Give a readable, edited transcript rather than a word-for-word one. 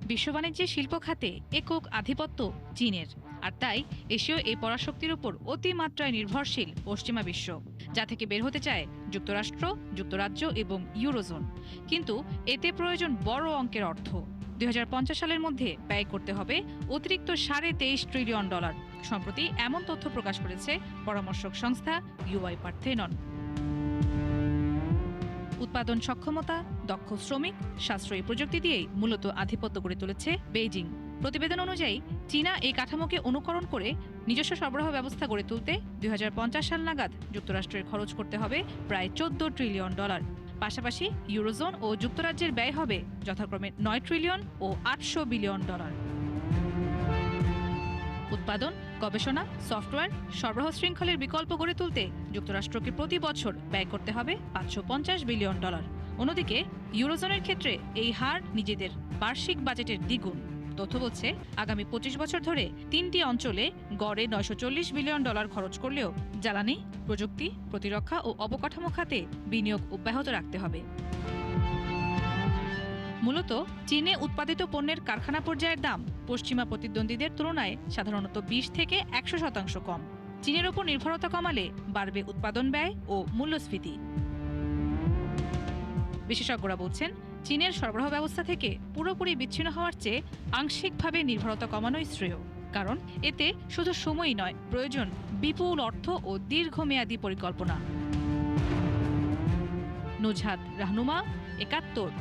বিশ্ব বাণিজ্যে শিল্প খাতে একক আধিপত্য চীনের, আর তাই এশীয় এই পরাশক্তির উপর অতিমাত্রায় নির্ভরশীল পশ্চিমা বিশ্ব, যা থেকে বের হতে চায় যুক্তরাষ্ট্র, যুক্তরাজ্য এবং ইউরোজোন। কিন্তু এতে প্রয়োজন বড় অঙ্কের অর্থ। 2050 সালের মধ্যে ব্যয় করতে হবে অতিরিক্ত $23 ট্রিলিয়ন। সম্প্রতি এমন তথ্য প্রকাশ করেছে পরামর্শক সংস্থা ইউআই পার্থেনন। উৎপাদন সক্ষমতা, দক্ষ শ্রমিক, সাশ্রয়ী প্রযুক্তি দিয়েই মূলত আধিপত্য গড়ে তুলেছে বেইজিং। প্রতিবেদন অনুযায়ী চীনা এই কাঠামোকে অনুকরণ করে নিজস্ব সরবরাহ ব্যবস্থা গড়ে তুলতে 2050 সাল নাগাদ যুক্তরাষ্ট্রের খরচ করতে হবে প্রায় $14 ট্রিলিয়ন। পাশাপাশি ইউরোজোন ও যুক্তরাজ্যের ব্যয় হবে যথাক্রমে $9 ট্রিলিয়ন ও $800 বিলিয়ন। উৎপাদন, গবেষণা, সফটওয়্যার, সরবরাহ শৃঙ্খলের বিকল্প গড়ে তুলতে যুক্তরাষ্ট্রকে প্রতি বছর ব্যয় করতে হবে $550 বিলিয়ন। অন্যদিকে ইউরোজোনের ক্ষেত্রে এই হার নিজেদের বার্ষিক বাজেটের দ্বিগুণ। তথ্য বলছে, আগামী 25 বছর ধরে 3টি অঞ্চলে গড়ে $940 বিলিয়ন খরচ করলেও জ্বালানি, প্রযুক্তি, প্রতিরক্ষা ও অবকাঠামো খাতে বিনিয়োগ অব্যাহত রাখতে হবে। মূলত চীনে উৎপাদিত পণ্যের কারখানা পর্যায়ের দাম পশ্চিমা প্রতিদ্বন্দ্বীদের তুলনায় সাধারণত 20 থেকে 100% কম। চীনের ওপর নির্ভরতা কমালে বাড়বে উৎপাদন ব্যয় ও মূল্যস্ফীতি। বিশেষজ্ঞরা বলছেন, চীনের সরবরাহ ব্যবস্থা থেকে পুরোপুরি বিচ্ছিন্ন হওয়ার চেয়ে আংশিকভাবে নির্ভরতা কমানোই শ্রেয়। কারণ এতে শুধু সময়ই নয়, প্রয়োজন বিপুল অর্থ ও দীর্ঘমেয়াদী পরিকল্পনা। নুজহাত রাহনুমা, 71।